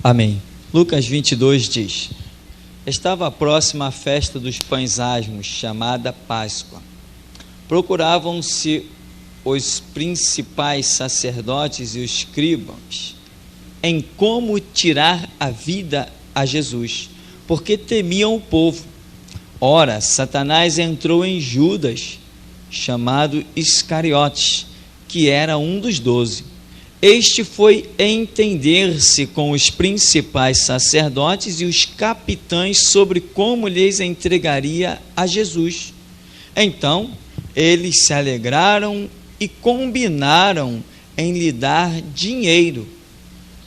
Amém. Lucas 22 diz: estava próxima a festa dos pães asmos, chamada Páscoa. Procuravam-se os principais sacerdotes e os escribas em como tirar a vida a Jesus, porque temiam o povo. Ora, Satanás entrou em Judas, chamado Iscariotes, que era um dos 12. Este foi entender-se com os principais sacerdotes e os capitães sobre como lhes entregaria a Jesus. Então, eles se alegraram e combinaram em lhe dar dinheiro.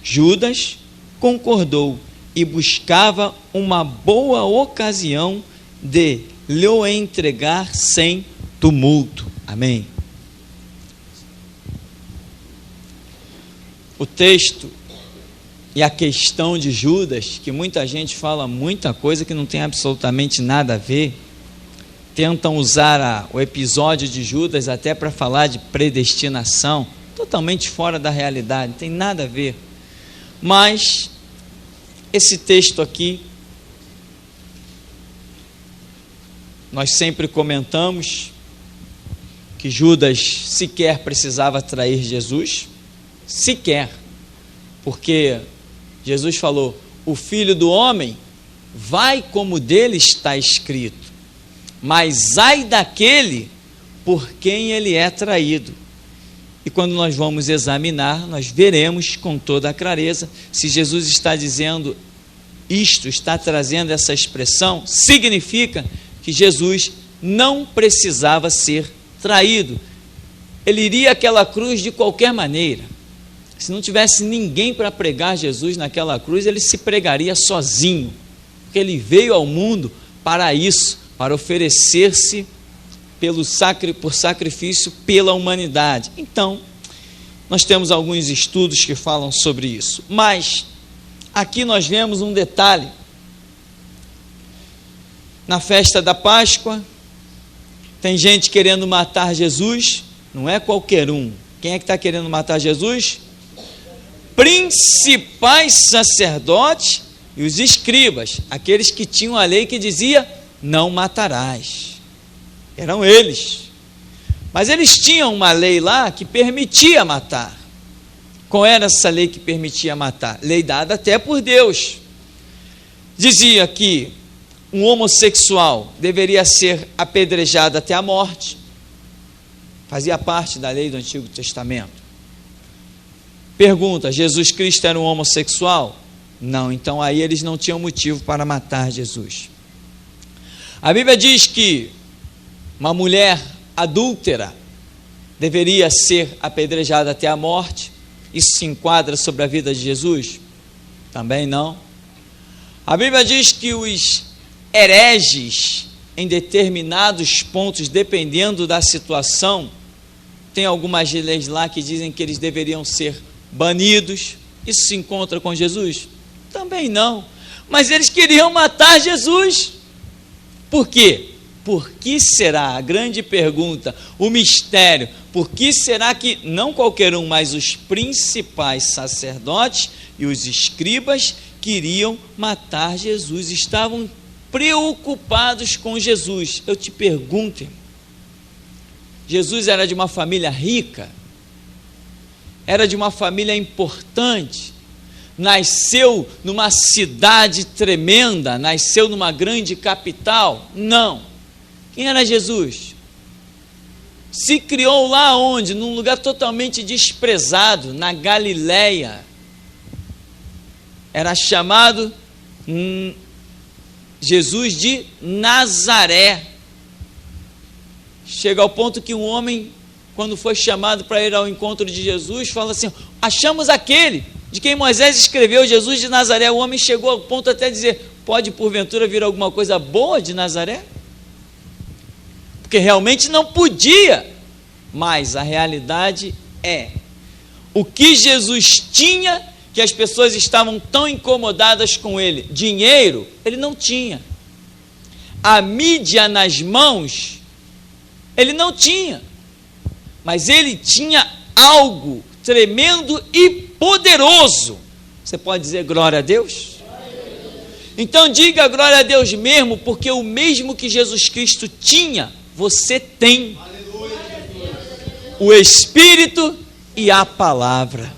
Judas concordou e buscava uma boa ocasião de lhe entregar sem tumulto. Amém. O texto e a questão de Judas, que muita gente fala muita coisa que não tem absolutamente nada a ver, tentam usar o episódio de Judas até para falar de predestinação, totalmente fora da realidade, não tem nada a ver. Mas esse texto aqui, nós sempre comentamos que Judas sequer precisava trair Jesus, sequer, porque Jesus falou: o Filho do Homem vai como dele está escrito, mas ai daquele por quem ele é traído. E quando nós vamos examinar, nós veremos com toda a clareza se Jesus está dizendo isto, está trazendo essa expressão, significa que Jesus não precisava ser traído. Ele iria àquela cruz de qualquer maneira. Se não tivesse ninguém para pregar Jesus naquela cruz, ele se pregaria sozinho, porque ele veio ao mundo para isso, para oferecer-se por sacrifício pela humanidade. Então, nós temos alguns estudos que falam sobre isso, mas aqui nós vemos um detalhe. Na festa da Páscoa, tem gente querendo matar Jesus, não é qualquer um. Quem é que está querendo matar Jesus? Principais sacerdotes e os escribas, aqueles que tinham a lei que dizia: não matarás. Eram eles. Mas eles tinham uma lei lá que permitia matar. Qual era essa lei que permitia matar? Lei dada até por Deus. Dizia que um homossexual deveria ser apedrejado até a morte. Fazia parte da lei do Antigo Testamento. Pergunta: Jesus Cristo era um homossexual? Não, então aí eles não tinham motivo para matar Jesus. A Bíblia diz que uma mulher adúltera deveria ser apedrejada até a morte. Isso se enquadra sobre a vida de Jesus? Também não. A Bíblia diz que os hereges, em determinados pontos, dependendo da situação, tem algumas leis lá que dizem que eles deveriam ser banidos. Isso se encontra com Jesus? Também não. Mas eles queriam matar Jesus. Por quê? Por que será? A grande pergunta, o mistério. Por que será que não qualquer um, mas os principais sacerdotes e os escribas queriam matar Jesus? Estavam preocupados com Jesus. Eu te pergunto, irmão, Jesus era de uma família rica? Era de uma família importante? Nasceu numa cidade tremenda? Nasceu numa grande capital? Não. Quem era Jesus? Se criou lá onde? Num lugar totalmente desprezado, na Galileia. Era chamado Jesus de Nazaré. Chega ao ponto que um homem, quando foi chamado para ir ao encontro de Jesus, fala assim: achamos aquele de quem Moisés escreveu, Jesus de Nazaré. O homem chegou ao ponto até de dizer: pode porventura vir alguma coisa boa de Nazaré? Porque realmente não podia. Mas a realidade é, o que Jesus tinha, que as pessoas estavam tão incomodadas com ele, dinheiro, ele não tinha. A mídia nas mãos, ele não tinha. Mas ele tinha algo tremendo e poderoso, Você pode dizer glória a Deus? Então diga glória a Deus mesmo, porque o mesmo que Jesus Cristo tinha, você tem. O Espírito e a palavra.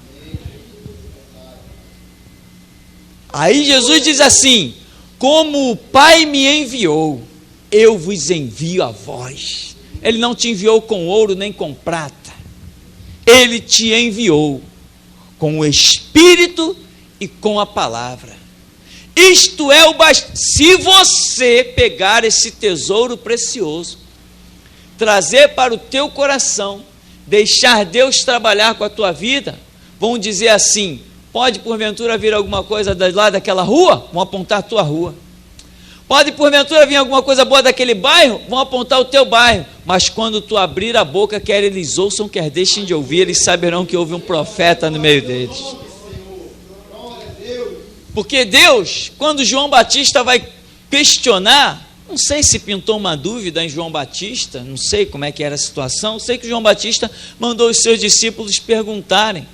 Aí Jesus diz assim: como o Pai me enviou, eu vos envio a vós. Ele não te enviou com ouro nem com prata, ele te enviou com o Espírito e com a palavra. Isto é o bastante. Se você pegar esse tesouro precioso, trazer para o teu coração, deixar Deus trabalhar com a tua vida, vão dizer assim: pode porventura vir alguma coisa lá daquela rua? Vão apontar a tua rua. Pode porventura vir alguma coisa boa daquele bairro? Vão apontar o teu bairro. Mas quando tu abrir a boca, quer eles ouçam, quer deixem de ouvir, eles saberão que houve um profeta no meio deles. Porque Deus, quando João Batista vai questionar, não sei se pintou uma dúvida em João Batista, não sei como é que era a situação, sei que João Batista mandou os seus discípulos perguntarem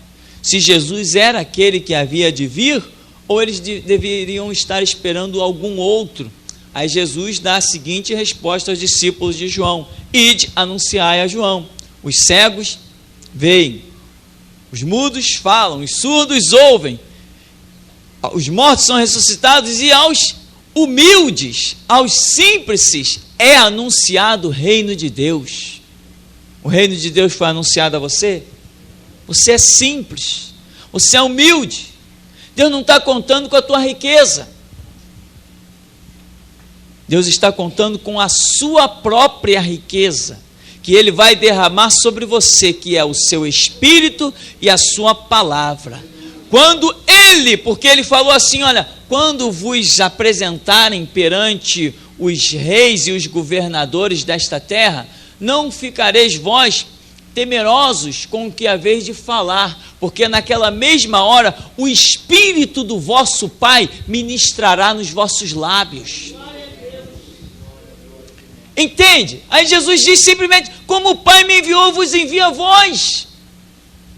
se Jesus era aquele que havia de vir, ou eles deveriam estar esperando algum outro. Aí Jesus dá a seguinte resposta aos discípulos de João: ide, anunciai a João, os cegos veem, os mudos falam, os surdos ouvem, os mortos são ressuscitados, e aos humildes, aos simples, é anunciado o reino de Deus. O reino de Deus foi anunciado a você? Você é simples, você é humilde. Deus não está contando com a tua riqueza, Deus está contando com a sua própria riqueza, que Ele vai derramar sobre você, que é o seu Espírito e a sua palavra. Quando Ele, porque Ele falou assim: olha, quando vos apresentarem perante os reis e os governadores desta terra, não ficareis vós temerosos com o que haveis de falar, porque naquela mesma hora o Espírito do vosso Pai ministrará nos vossos lábios. Entende? Aí Jesus diz simplesmente: como o Pai me enviou, vos envia a vós.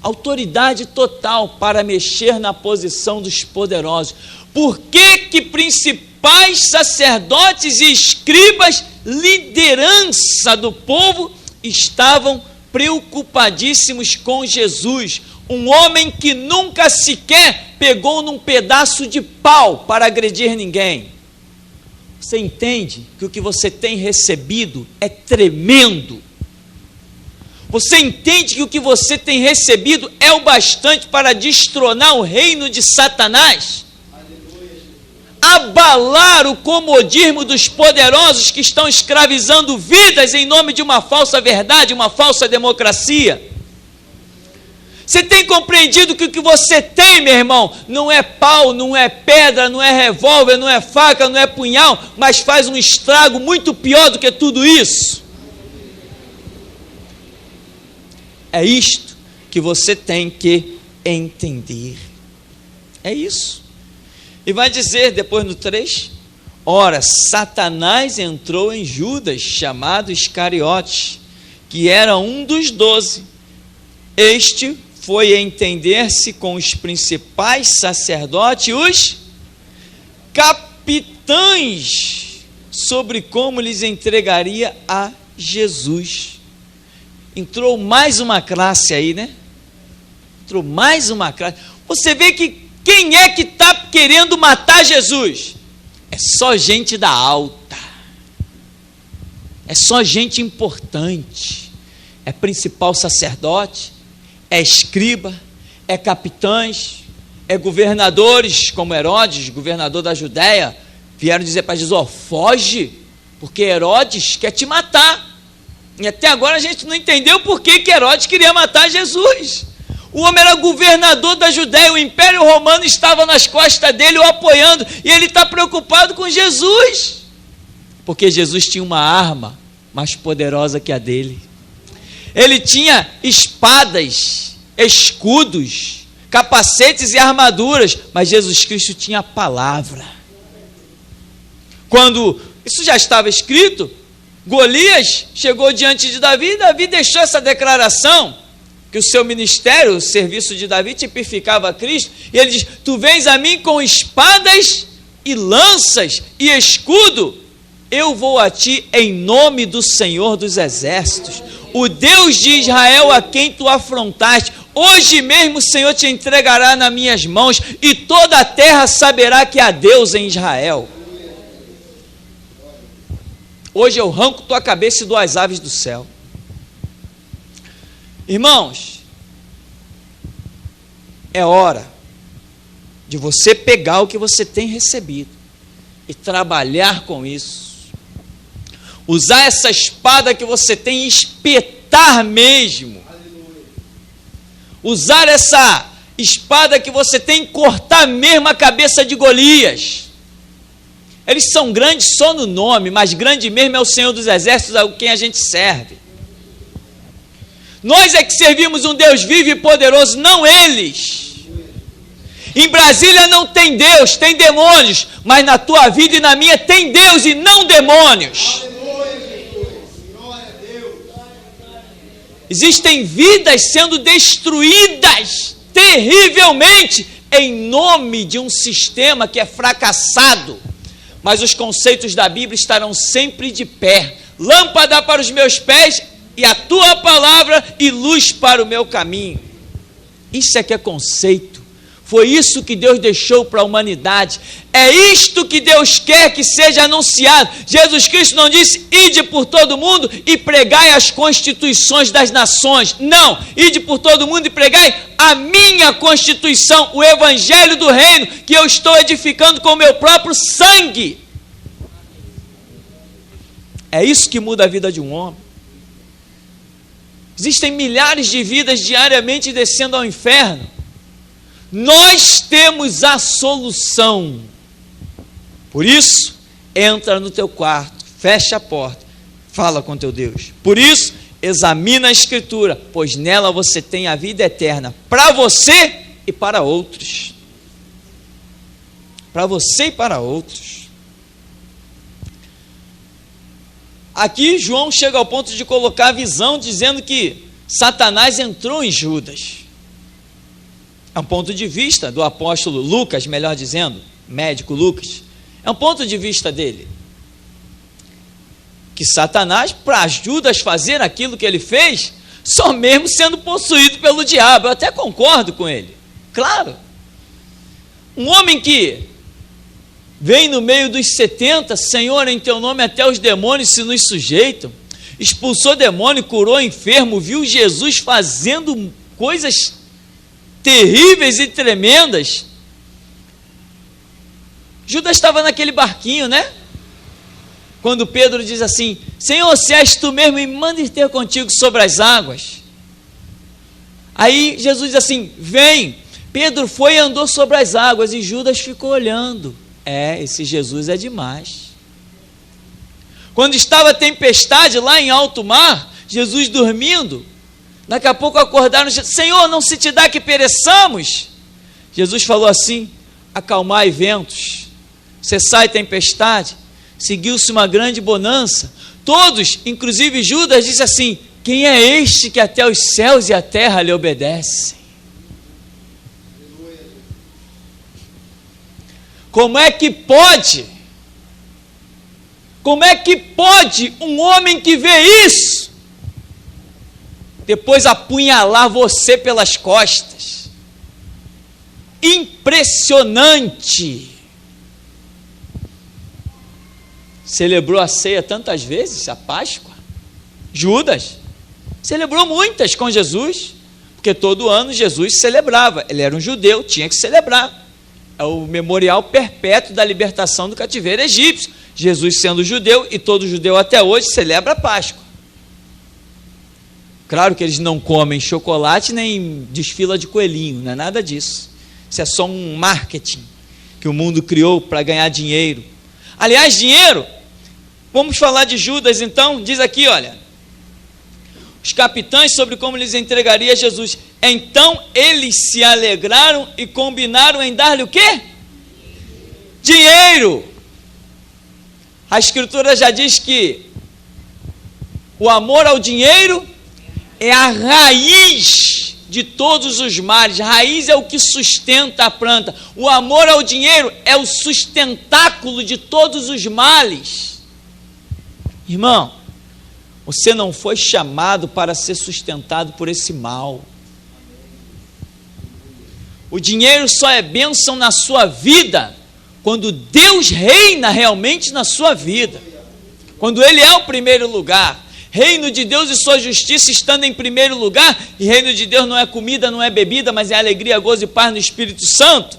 Autoridade total para mexer na posição dos poderosos. Por que principais sacerdotes e escribas, liderança do povo, estavam preocupadíssimos com Jesus, um homem que nunca sequer pegou num pedaço de pau para agredir ninguém? Você entende que o que você tem recebido é tremendo? Você entende que o que você tem recebido é o bastante para destronar o reino de Satanás? Abalar o comodismo dos poderosos que estão escravizando vidas em nome de uma falsa verdade, uma falsa democracia? Você tem compreendido que o que você tem, meu irmão, não é pau, não é pedra, não é revólver, não é faca, não é punhal, mas faz um estrago muito pior do que tudo isso? É isto que você tem que entender. É isso. E vai dizer depois no 3: ora, Satanás entrou em Judas, chamado Iscariote, que era um dos 12. Este foi entender-se com os principais sacerdotes e os capitães sobre como lhes entregaria a Jesus. Entrou mais uma classe aí, né? Entrou mais uma classe. Você vê que quem é que está querendo matar Jesus? É só gente da alta, é só gente importante, é principal sacerdote, é escriba, é capitães, é governadores, como Herodes, governador da Judéia, vieram dizer para Jesus: ó, foge, porque Herodes quer te matar. E até agora a gente não entendeu por que Herodes queria matar Jesus. O homem era governador da Judéia, o Império Romano estava nas costas dele, o apoiando, e ele está preocupado com Jesus, porque Jesus tinha uma arma mais poderosa que a dele. Ele tinha espadas, escudos, capacetes e armaduras, mas Jesus Cristo tinha a palavra. Quando isso já estava escrito, Golias chegou diante de Davi, e Davi deixou essa declaração: que o seu ministério, o serviço de Davi, tipificava Cristo, e ele diz: tu vens a mim com espadas e lanças e escudo, eu vou a ti em nome do Senhor dos Exércitos, o Deus de Israel a quem tu afrontaste. Hoje mesmo o Senhor te entregará nas minhas mãos, e toda a terra saberá que há Deus em Israel. Hoje eu arranco tua cabeça e dou às aves do céu. Irmãos, é hora de você pegar o que você tem recebido e trabalhar com isso. Usar essa espada que você tem e espetar mesmo. Usar essa espada que você tem e cortar mesmo a cabeça de Golias. Eles são grandes só no nome, mas grande mesmo é o Senhor dos Exércitos, a quem a gente serve. Nós é que servimos um Deus vivo e poderoso, não eles. Em Brasília não tem Deus, tem demônios, mas na tua vida e na minha tem Deus e não demônios. Existem vidas sendo destruídas terrivelmente em nome de um sistema que é fracassado, mas os conceitos da Bíblia estarão sempre de pé. Lâmpada para os meus pés e a tua palavra e luz para o meu caminho. Isso é que é conceito. Foi isso que Deus deixou para a humanidade. É isto que Deus quer que seja anunciado. Jesus Cristo não disse: ide por todo mundo e pregai as constituições das nações. Não, ide por todo mundo e pregai a minha constituição, o evangelho do reino, que eu estou edificando com o meu próprio sangue. É isso que muda a vida de um homem. Existem milhares de vidas diariamente descendo ao inferno. Nós temos a solução. Por isso, entra no teu quarto, fecha a porta, fala com teu Deus. Por isso, examina a Escritura, pois nela você tem a vida eterna, para você e para outros. Para você e para outros. Aqui João chega ao ponto de colocar a visão, dizendo que Satanás entrou em Judas. É um ponto de vista do apóstolo Lucas, melhor dizendo, médico Lucas. É um ponto de vista dele. Que Satanás, para Judas fazer aquilo que ele fez, só mesmo sendo possuído pelo diabo. Eu até concordo com ele. Claro. Um homem que vem no meio dos 70, Senhor, em teu nome até os demônios se nos sujeitam. Expulsou demônio, curou enfermo, viu Jesus fazendo coisas terríveis e tremendas. Judas estava naquele barquinho, né? Quando Pedro diz assim: Senhor, se és tu mesmo, me manda ir ter contigo sobre as águas. Aí Jesus diz assim: vem. Pedro foi e andou sobre as águas, e Judas ficou olhando. Esse Jesus é demais. Quando estava a tempestade lá em alto mar, Jesus dormindo, daqui a pouco acordaram: Senhor, não se te dá que pereçamos? Jesus falou assim: acalmai ventos, cessai tempestade. Seguiu-se uma grande bonança. Todos, inclusive Judas, disse assim: quem é este que até os céus e a terra lhe obedecem? Como é que pode um homem que vê isso depois apunhalar você pelas costas? Impressionante. Celebrou a ceia tantas vezes, a Páscoa. Judas celebrou muitas com Jesus, porque todo ano Jesus celebrava. Ele era um judeu, tinha que celebrar. É o memorial perpétuo da libertação do cativeiro egípcio. Jesus sendo judeu, e todo judeu até hoje celebra a Páscoa. Claro que eles não comem chocolate nem desfila de coelhinho, não é nada disso. Isso é só um marketing que o mundo criou para ganhar dinheiro. Aliás, dinheiro, vamos falar de Judas então. Diz aqui, olha, os capitães sobre como lhes entregaria Jesus. Então eles se alegraram e combinaram em dar-lhe o quê? Dinheiro. A Escritura já diz que o amor ao dinheiro é a raiz de todos os males. Raiz é o que sustenta a planta. O amor ao dinheiro é o sustentáculo de todos os males. Irmão, você não foi chamado para ser sustentado por esse mal. O dinheiro só é bênção na sua vida quando Deus reina realmente na sua vida. Quando Ele é o primeiro lugar. Reino de Deus e sua justiça estando em primeiro lugar, e reino de Deus não é comida, não é bebida, mas é alegria, gozo e paz no Espírito Santo.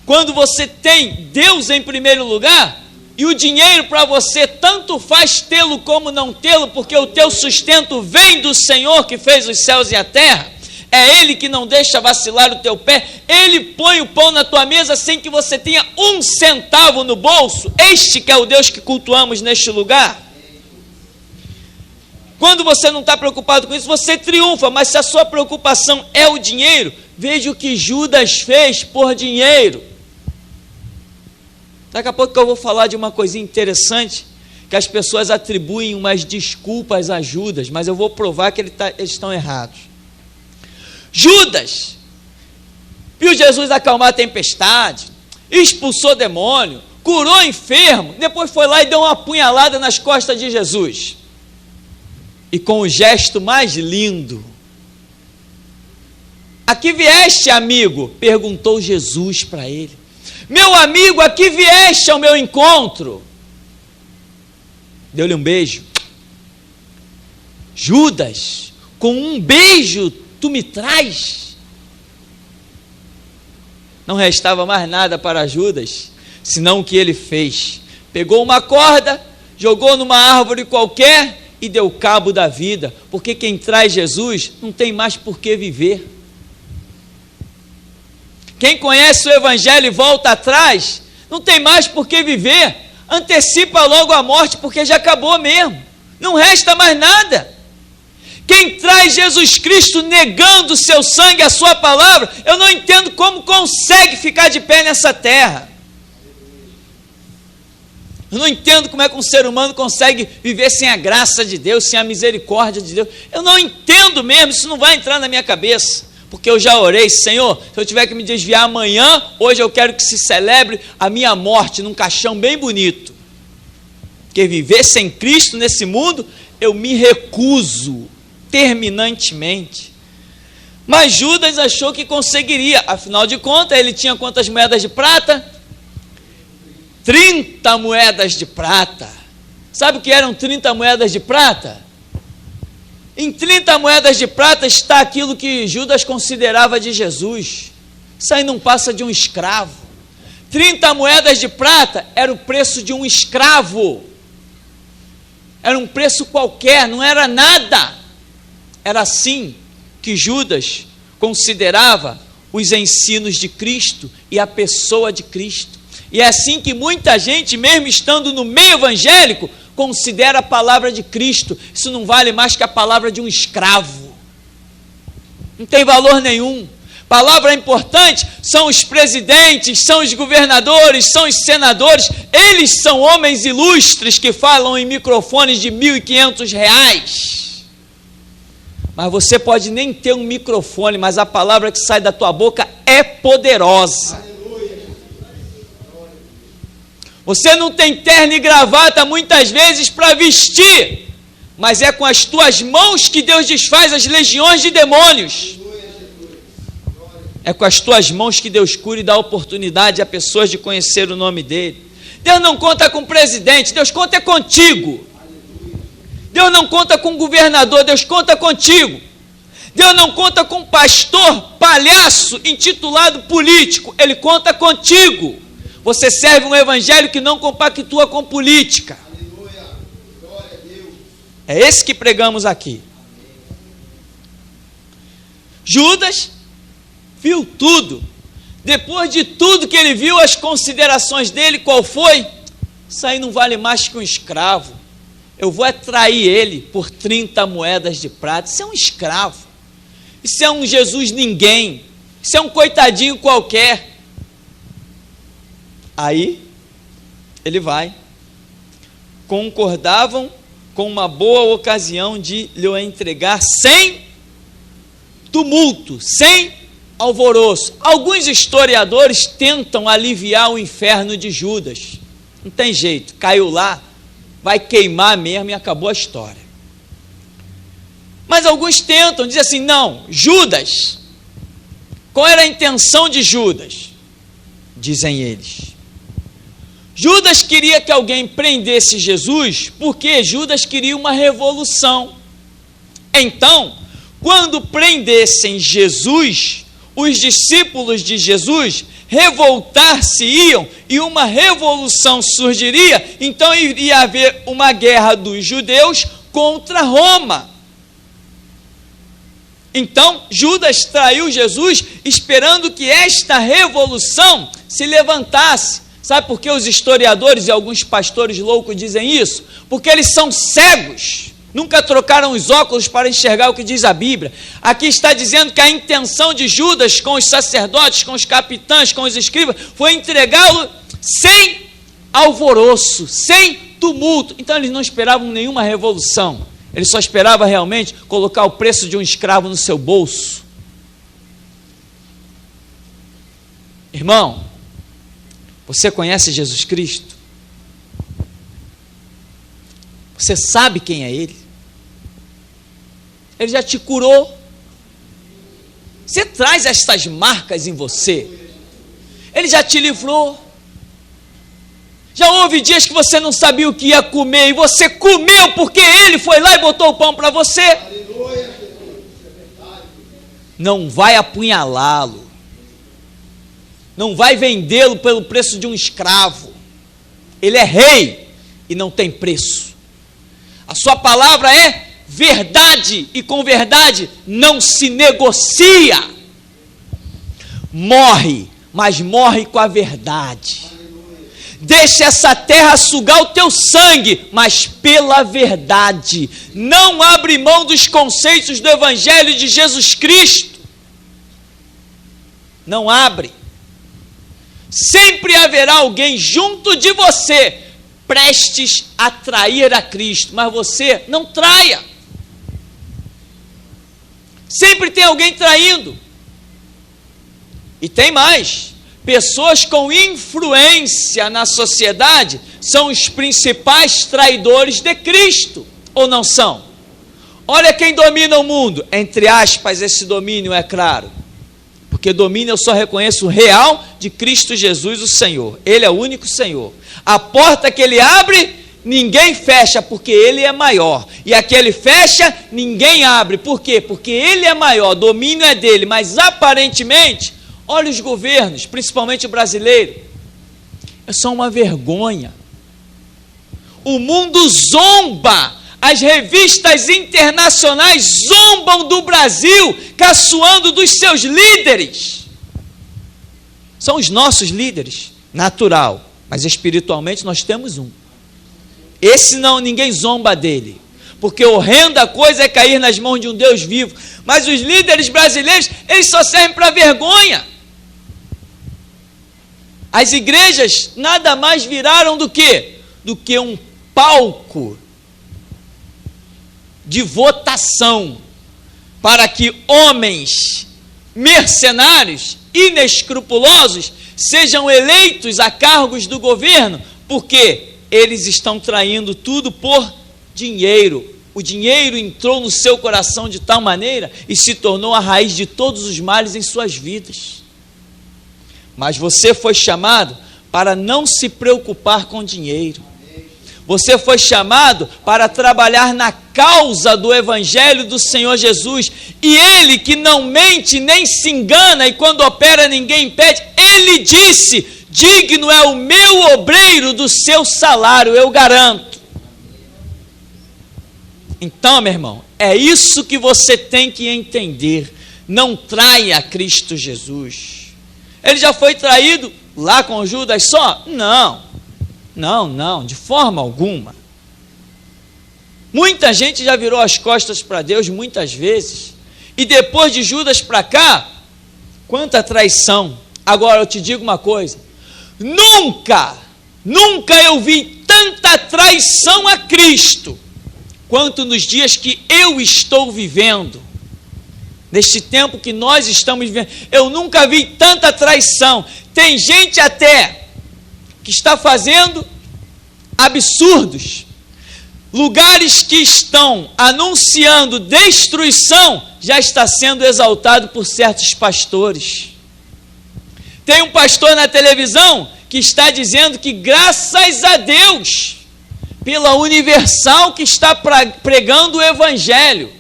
Quando você tem Deus em primeiro lugar, e o dinheiro para você tanto faz tê-lo como não tê-lo, porque o teu sustento vem do Senhor que fez os céus e a terra, é Ele que não deixa vacilar o teu pé, Ele põe o pão na tua mesa sem que você tenha um centavo no bolso. Este que é o Deus que cultuamos neste lugar. Quando você não está preocupado com isso, você triunfa, mas se a sua preocupação é o dinheiro, veja o que Judas fez por dinheiro. Daqui a pouco eu vou falar de uma coisinha interessante, que as pessoas atribuem umas desculpas a Judas, mas eu vou provar que eles estão errados. Judas viu Jesus acalmar a tempestade, expulsou demônio, curou enfermo, depois foi lá e deu uma apunhalada nas costas de Jesus. E com o gesto mais lindo: a que vieste, amigo? Perguntou Jesus para ele. Meu amigo, a que vieste ao meu encontro? Deu-lhe um beijo. Judas, com um beijo tu me traz? Não restava mais nada para Judas, senão o que ele fez. Pegou uma corda, jogou numa árvore qualquer e deu cabo da vida, porque quem traz Jesus não tem mais por que viver. Quem conhece o Evangelho e volta atrás, não tem mais por que viver, antecipa logo a morte, porque já acabou mesmo, não resta mais nada. Quem traz Jesus Cristo negando o seu sangue, a sua palavra, eu não entendo como consegue ficar de pé nessa terra. Eu não entendo como é que um ser humano consegue viver sem a graça de Deus, sem a misericórdia de Deus. Eu não entendo mesmo, isso não vai entrar na minha cabeça, porque eu já orei: Senhor, se eu tiver que me desviar amanhã, hoje eu quero que se celebre a minha morte num caixão bem bonito, porque viver sem Cristo nesse mundo, eu me recuso terminantemente. Mas Judas achou que conseguiria, afinal de contas, ele tinha quantas moedas de prata? 30 moedas de prata. Sabe o que eram 30 moedas de prata? Em 30 moedas de prata está aquilo que Judas considerava de Jesus. Isso aí não passa de um escravo. 30 moedas de prata era o preço de um escravo. Era um preço qualquer, não era nada. Era assim que Judas considerava os ensinos de Cristo e a pessoa de Cristo. E é assim que muita gente, mesmo estando no meio evangélico, considera a palavra de Cristo. Isso não vale mais que a palavra de um escravo. Não tem valor nenhum. Palavra importante são os presidentes, são os governadores, são os senadores. Eles são homens ilustres que falam em microfones de R$1.500. Mas você pode nem ter um microfone, mas a palavra que sai da tua boca é poderosa. Você não tem terno e gravata muitas vezes para vestir, mas é com as tuas mãos que Deus desfaz as legiões de demônios. É com as tuas mãos que Deus cura e dá oportunidade a pessoas de conhecer o nome dEle. Deus não conta com o presidente, Deus conta contigo. Deus não conta com o governador, Deus conta contigo. Deus não conta com pastor, palhaço, intitulado político, Ele conta contigo. Você serve um evangelho que não compactua com política. É esse que pregamos aqui. Judas viu tudo. Depois de tudo que ele viu, as considerações dele, qual foi? Isso aí não vale mais que um escravo. Eu vou atrair ele por 30 moedas de prata. Isso é um escravo. Isso é um Jesus ninguém. Isso é um coitadinho qualquer. Aí, ele vai. Concordavam com uma boa ocasião de lhe entregar sem tumulto, sem alvoroço. Alguns historiadores tentam aliviar o inferno de Judas. Não tem jeito, caiu lá, vai queimar mesmo e acabou a história. Mas alguns tentam, dizem assim, não, Judas, qual era a intenção de Judas? Dizem eles. Judas queria que alguém prendesse Jesus, porque Judas queria uma revolução. Então, quando prendessem Jesus, os discípulos de Jesus revoltar-se-iam e uma revolução surgiria, então iria haver uma guerra dos judeus contra Roma. Então, Judas traiu Jesus esperando que esta revolução se levantasse. Sabe por que os historiadores e alguns pastores loucos dizem isso? Porque eles são cegos, nunca trocaram os óculos para enxergar o que diz a Bíblia. Aqui está dizendo que a intenção de Judas com os sacerdotes, com os capitães, com os escribas, foi entregá-lo sem alvoroço, sem tumulto. Então eles não esperavam nenhuma revolução, eles só esperavam realmente colocar o preço de um escravo no seu bolso. Irmão, você conhece Jesus Cristo? Você sabe quem é Ele? Ele já te curou. Você traz estas marcas em você. Ele já te livrou. Já houve dias que você não sabia o que ia comer e você comeu porque Ele foi lá e botou o pão para você. Não vai apunhalá-lo. Não vai vendê-lo pelo preço de um escravo. Ele é rei e não tem preço. A sua palavra é verdade e com verdade não se negocia. Morre, mas morre com a verdade. Deixa essa terra sugar o teu sangue, mas pela verdade. Não abre mão dos conceitos do Evangelho de Jesus Cristo. Não abre. Sempre haverá alguém junto de você, prestes a trair a Cristo, mas você não traia. Sempre tem alguém traindo. E tem mais, pessoas com influência na sociedade são os principais traidores de Cristo, ou não são? Olha quem domina o mundo, entre aspas, esse domínio é claro. Porque domínio eu só reconheço o real de Cristo Jesus, o Senhor. Ele é o único Senhor. A porta que Ele abre, ninguém fecha, porque Ele é maior. E a que Ele fecha, ninguém abre. Por quê? Porque Ele é maior, domínio é dele. Mas aparentemente, olha os governos, principalmente o brasileiro. É só uma vergonha. O mundo zomba. As revistas internacionais zombam do Brasil, caçoando dos seus líderes. São os nossos líderes, natural, mas espiritualmente nós temos um. Esse não, ninguém zomba dele, porque horrenda coisa é cair nas mãos de um Deus vivo. Mas os líderes brasileiros, eles só servem para vergonha. As igrejas nada mais viraram do que um palco de votação para que homens mercenários, inescrupulosos, sejam eleitos a cargos do governo, porque eles estão traindo tudo por dinheiro. O dinheiro entrou no seu coração de tal maneira e se tornou a raiz de todos os males em suas vidas. Mas você foi chamado para não se preocupar com dinheiro. Você foi chamado para trabalhar na causa do Evangelho do Senhor Jesus. E Ele, que não mente nem se engana, e quando opera ninguém impede, Ele disse: digno é o meu obreiro do seu salário, eu garanto. Então, meu irmão, é isso que você tem que entender. Não traia Cristo Jesus. Ele já foi traído lá com Judas só? Não, de forma alguma. Muita gente já virou as costas para Deus muitas vezes. E depois de Judas para cá, quanta traição. Agora eu te digo uma coisa. Nunca eu vi tanta traição a Cristo quanto nos dias que eu estou vivendo, neste tempo que nós estamos vivendo. Eu nunca vi tanta traição. Tem gente até que está fazendo absurdos. Lugares que estão anunciando destruição já está sendo exaltado por certos pastores. Tem um pastor na televisão que está dizendo que graças a Deus pela Universal que está pregando o Evangelho.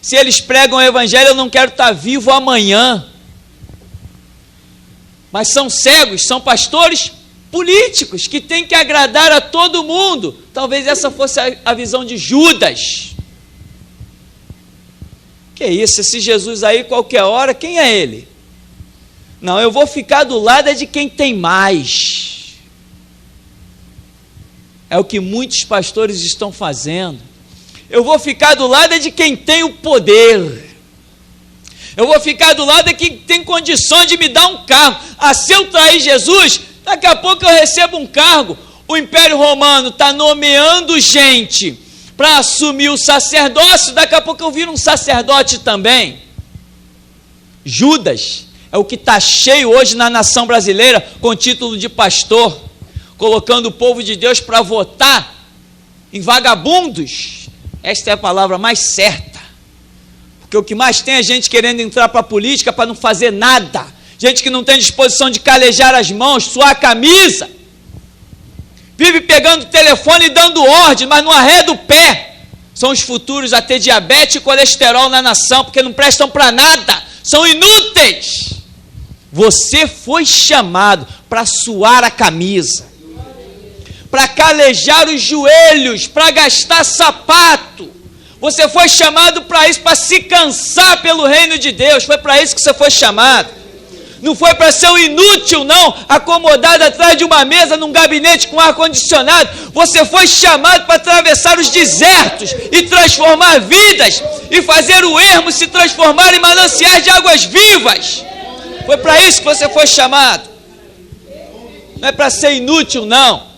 Se eles pregam o Evangelho, eu não quero estar vivo amanhã. Mas são cegos, são pastores políticos que têm que agradar a todo mundo. Talvez essa fosse a visão de Judas. Que isso, esse Jesus aí, qualquer hora, quem é ele? Não, eu vou ficar do lado de quem tem mais. É o que muitos pastores estão fazendo. Eu vou ficar do lado de quem tem o poder. Eu vou ficar do lado de quem tem condições de me dar um cargo. Se eu trair Jesus, daqui a pouco eu recebo um cargo. O Império Romano está nomeando gente para assumir o sacerdócio, daqui a pouco eu viro um sacerdote também. Judas é o que está cheio hoje na nação brasileira com título de pastor, colocando o povo de Deus para votar em vagabundos. Esta é a palavra mais certa, porque o que mais tem é gente querendo entrar para a política para não fazer nada, gente que não tem disposição de calejar as mãos, suar a camisa, vive pegando o telefone e dando ordem, mas não arreda o pé. São os futuros a ter diabetes e colesterol na nação, porque não prestam para nada, são inúteis. Você foi chamado para suar a camisa, para calejar os joelhos, para gastar sapato. Você foi chamado para isso, para se cansar pelo reino de Deus. Foi para isso que você foi chamado. Não foi para ser um inútil, não, acomodado atrás de uma mesa num gabinete com ar-condicionado. Você foi chamado para atravessar os desertos e transformar vidas, e fazer o ermo se transformar em mananciais de águas vivas. Foi para isso que você foi chamado. Não é para ser inútil, não.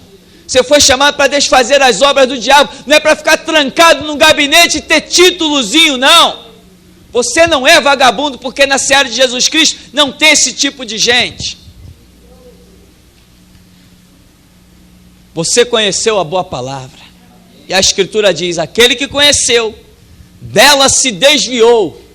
Você foi chamado para desfazer as obras do diabo. Não é para ficar trancado num gabinete e ter títulozinho, não. Você não é vagabundo, porque na seara de Jesus Cristo não tem esse tipo de gente. Você conheceu a boa palavra. E a Escritura diz, aquele que conheceu, dela se desviou,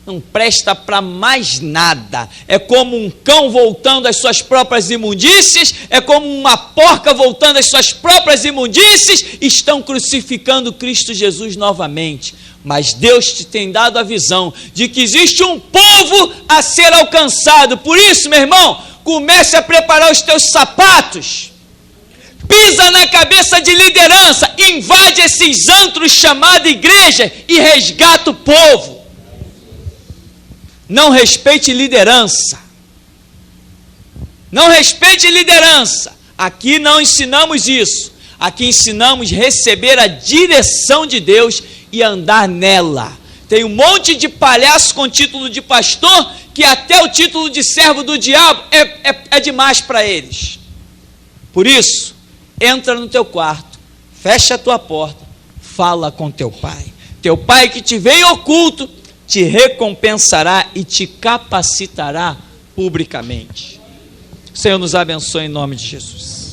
não presta para mais nada. É como um cão voltando às suas próprias imundícies, é como uma porca voltando às suas próprias imundícies. Estão crucificando Cristo Jesus novamente. Mas Deus te tem dado a visão de que existe um povo a ser alcançado. Por isso, meu irmão, comece a preparar os teus sapatos. Pisa na cabeça de liderança, invade esses antros chamados igreja e resgata o povo. Não respeite liderança. Não respeite liderança. Aqui não ensinamos isso. Aqui ensinamos receber a direção de Deus e andar nela. Tem um monte de palhaço com título de pastor que até o título de servo do diabo é demais para eles. Por isso, entra no teu quarto, fecha a tua porta, fala com teu pai. Teu pai que te vê em oculto te recompensará e te capacitará publicamente. O Senhor nos abençoe em nome de Jesus.